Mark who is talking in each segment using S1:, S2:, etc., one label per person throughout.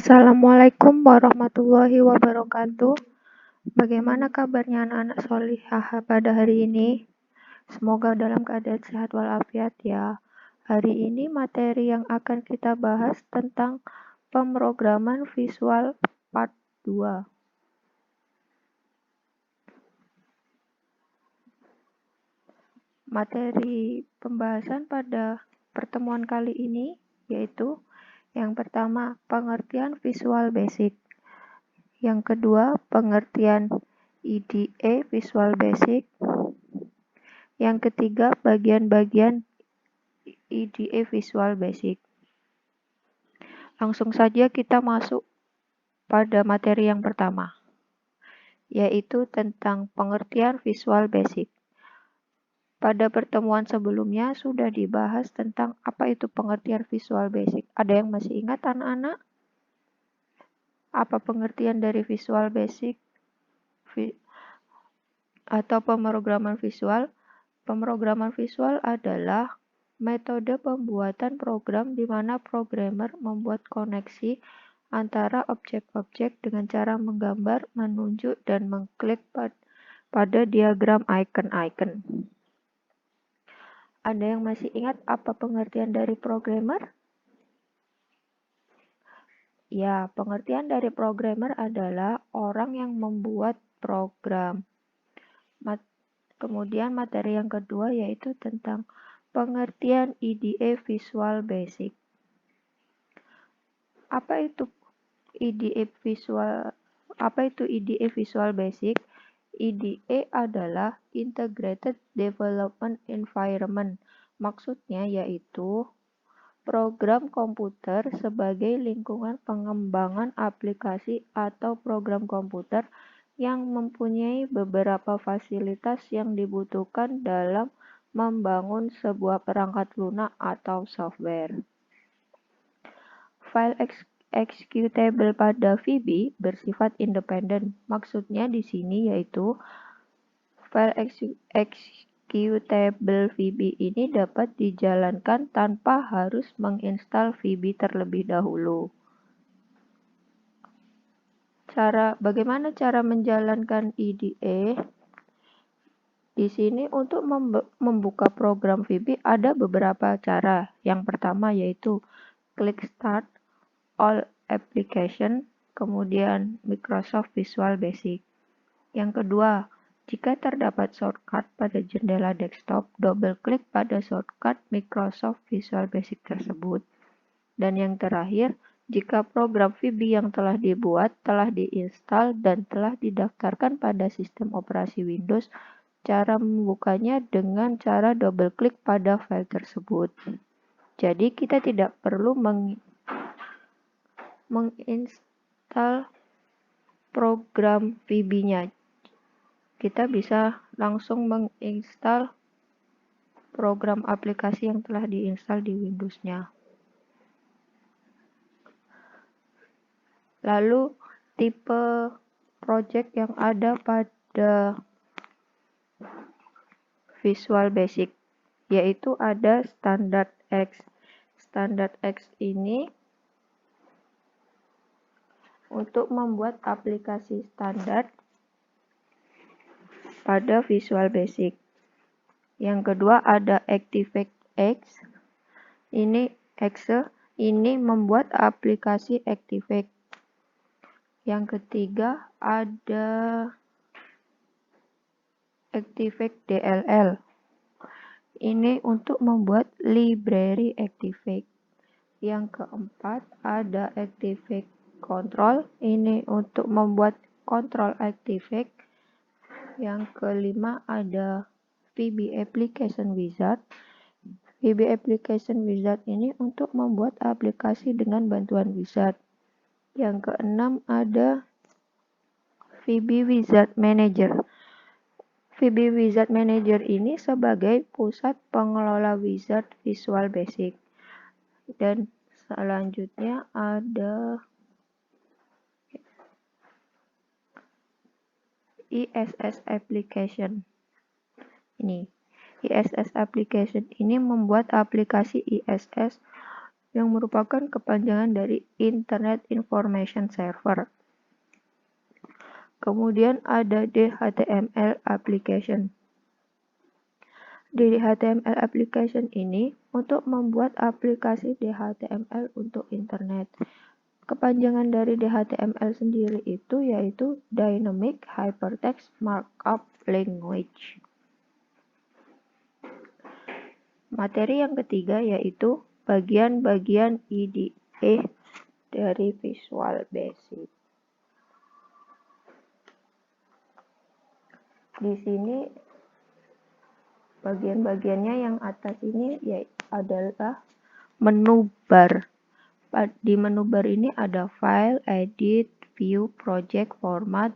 S1: Assalamualaikum warahmatullahi wabarakatuh. Bagaimana kabarnya anak-anak solihah pada hari ini? Semoga dalam keadaan sehat walafiat ya. Hari ini materi yang akan kita bahas tentang pemrograman visual part 2. Materi pembahasan pada pertemuan kali ini yaitu yang pertama, pengertian visual basic. Yang kedua, pengertian IDE Visual Basic. Yang ketiga, bagian-bagian IDE Visual Basic. Langsung saja kita masuk pada materi yang pertama, yaitu tentang pengertian Visual Basic. Pada pertemuan sebelumnya sudah dibahas tentang apa itu pengertian Visual Basic. Ada yang masih ingat anak-anak? Apa pengertian dari Visual Basic atau pemrograman visual? Pemrograman visual adalah metode pembuatan program di mana programmer membuat koneksi antara objek-objek dengan cara menggambar, menunjuk, dan mengklik pada diagram icon-icon. Ada yang masih ingat apa pengertian dari programmer? Ya, pengertian dari programmer adalah orang yang membuat program. Kemudian materi yang kedua yaitu tentang pengertian IDE Visual Basic. Apa itu IDE Visual Basic? IDE adalah Integrated Development Environment. Maksudnya yaitu program komputer sebagai lingkungan pengembangan aplikasi atau program komputer yang mempunyai beberapa fasilitas yang dibutuhkan dalam membangun sebuah perangkat lunak atau software. File executable pada VB bersifat independen. Maksudnya di sini yaitu file executable VB ini dapat dijalankan tanpa harus menginstal VB terlebih dahulu. Bagaimana cara menjalankan IDE? Di sini untuk membuka program VB ada beberapa cara. Yang pertama yaitu klik Start, All Application, kemudian Microsoft Visual Basic. Yang kedua, jika terdapat shortcut pada jendela desktop, double klik pada shortcut Microsoft Visual Basic tersebut. Dan yang terakhir, jika program VB yang telah dibuat, telah diinstal, dan telah didaftarkan pada sistem operasi Windows, cara membukanya dengan cara double klik pada file tersebut. Jadi kita tidak perlu menginstal program VB-nya. Kita bisa langsung menginstal program aplikasi yang telah diinstal di Windows-nya. Lalu tipe project yang ada pada Visual Basic, yaitu ada Standard X. Standard X ini untuk membuat aplikasi standar pada Visual Basic. Yang kedua ada ActiveX. Ini membuat aplikasi ActiveX. Yang ketiga ada ActiveX DLL. Ini untuk membuat library ActiveX. Yang keempat ada ActiveX Control. Ini untuk membuat kontrol ActiveX. Yang kelima ada VB Application Wizard. VB Application Wizard ini untuk membuat aplikasi dengan bantuan wizard. Yang keenam ada VB Wizard Manager. VB Wizard Manager ini sebagai pusat pengelola wizard Visual Basic. Dan selanjutnya ada ISS Application. ISS Application ini membuat aplikasi ISS yang merupakan kepanjangan dari Internet Information Server. Kemudian ada DHTML application. Di HTML application ini untuk membuat aplikasi DHTML untuk internet. Kepanjangan dari DHTML sendiri itu yaitu Dynamic Hypertext Markup Language. Materi yang ketiga yaitu bagian-bagian IDE dari Visual Basic. Di sini bagian-bagiannya yang atas ini adalah menu bar. Di menu bar ini ada file, edit, view, project, format,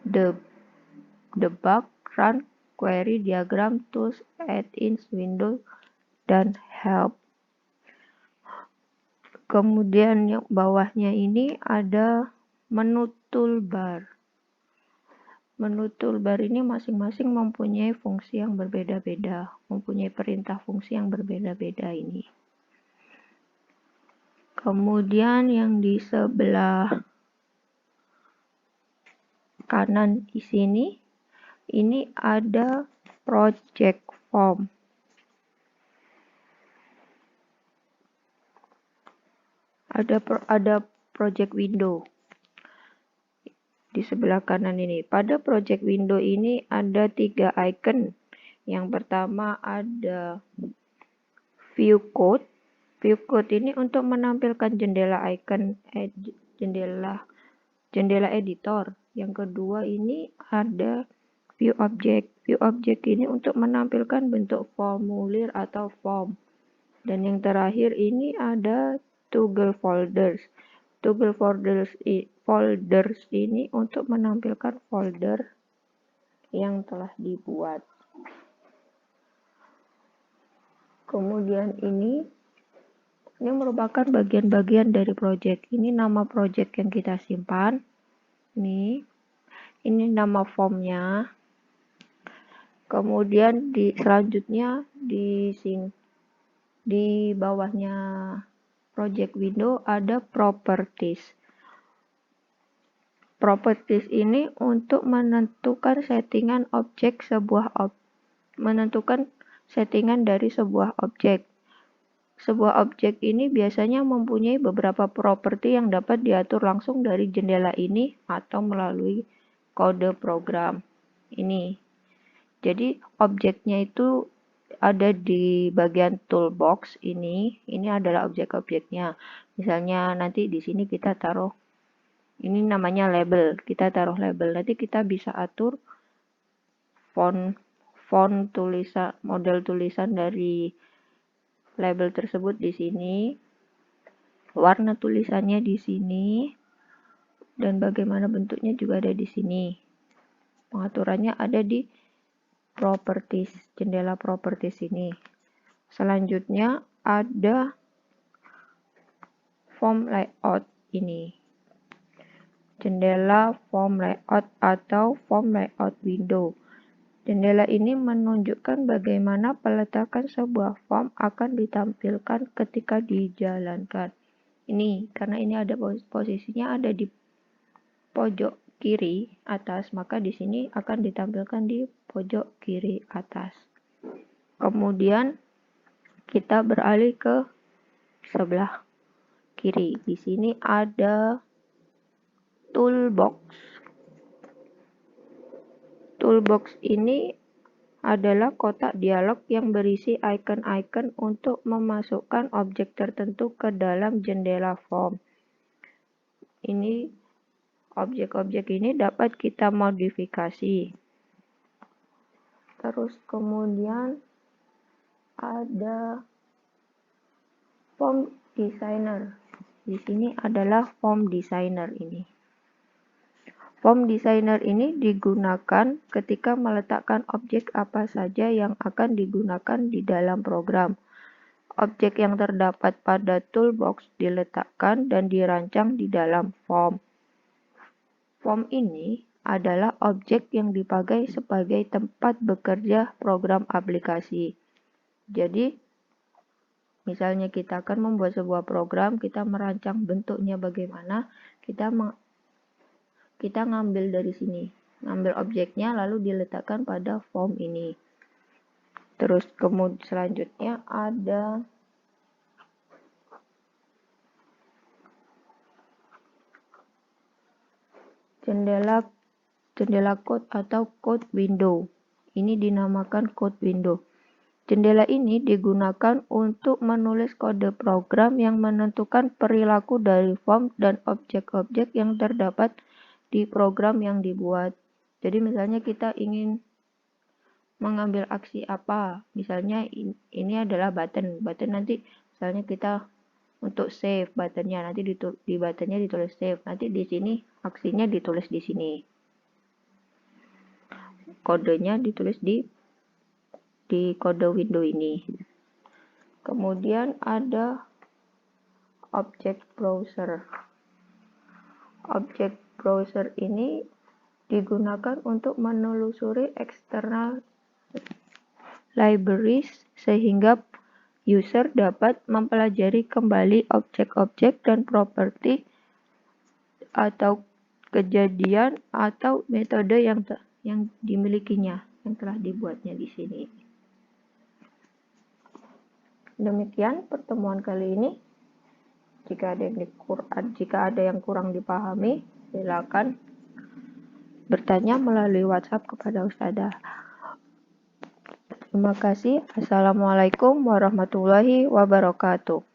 S1: debug, run, query, diagram, tools, add-ins, window, dan help. Kemudian yang bawahnya ini ada menu toolbar. Menu toolbar ini masing-masing mempunyai fungsi yang berbeda-beda, mempunyai perintah fungsi yang berbeda-beda ini. Kemudian yang di sebelah kanan di sini, ini ada project form. Ada project window. Di sebelah kanan ini. Pada project window ini ada 3 icon. Yang pertama ada view code. View code ini untuk menampilkan jendela icon jendela editor. Yang kedua ini ada view object. View object ini untuk menampilkan bentuk formulir atau form. Dan yang terakhir ini ada toggle folders. Toggle folders ini untuk menampilkan folder yang telah dibuat. Kemudian ini merupakan bagian-bagian dari project. Ini nama project yang kita simpan. Ini nama formnya. Kemudian selanjutnya di bawahnya project window ada properties. Properties ini untuk menentukan settingan settingan dari sebuah objek. Sebuah objek ini biasanya mempunyai beberapa properti yang dapat diatur langsung dari jendela ini atau melalui kode program ini. Jadi objeknya itu ada di bagian toolbox ini adalah objek-objeknya. Misalnya nanti di sini kita taruh, ini namanya label, kita taruh label. Nanti kita bisa atur font tulisan, model tulisan dari label tersebut di sini, warna tulisannya di sini, dan bagaimana bentuknya juga ada di sini. Pengaturannya ada di properties, jendela properties ini. Selanjutnya ada form layout ini. Jendela form layout atau form layout window. Jendela ini menunjukkan bagaimana peletakan sebuah form akan ditampilkan ketika dijalankan. Ini karena ini ada posisinya ada di pojok kiri atas, maka di sini akan ditampilkan di pojok kiri atas. Kemudian kita beralih ke sebelah kiri. Di sini ada toolbox. Toolbox ini adalah kotak dialog yang berisi icon-icon untuk memasukkan objek tertentu ke dalam jendela form. Ini objek-objek ini dapat kita modifikasi. Terus kemudian ada form designer. Di sini adalah form designer ini. Form designer ini digunakan ketika meletakkan objek apa saja yang akan digunakan di dalam program. Objek yang terdapat pada toolbox diletakkan dan dirancang di dalam form. Form ini adalah objek yang dipakai sebagai tempat bekerja program aplikasi. Jadi, Misalnya kita akan membuat sebuah program, kita merancang bentuknya bagaimana, kita ngambil dari sini, ngambil objeknya lalu diletakkan pada form ini. Terus kemudian selanjutnya ada jendela code atau code window. Ini dinamakan code window. Jendela ini digunakan untuk menulis kode program yang menentukan perilaku dari form dan objek-objek yang terdapat di program yang dibuat. Jadi misalnya kita ingin mengambil aksi apa, misalnya ini adalah button nanti misalnya kita untuk save buttonnya, nanti di buttonnya ditulis save, nanti di sini aksinya ditulis di sini, kodenya ditulis di kode window ini. Kemudian ada object browser. Object browser ini digunakan untuk menelusuri eksternal libraries sehingga user dapat mempelajari kembali objek-objek dan properti atau kejadian atau metode yang dimilikinya, yang telah dibuatnya di sini. Demikian pertemuan kali ini. Jika ada yang kurang dipahami, silakan bertanya melalui WhatsApp kepada Ustazah. Terima kasih. Assalamualaikum warahmatullahi wabarakatuh.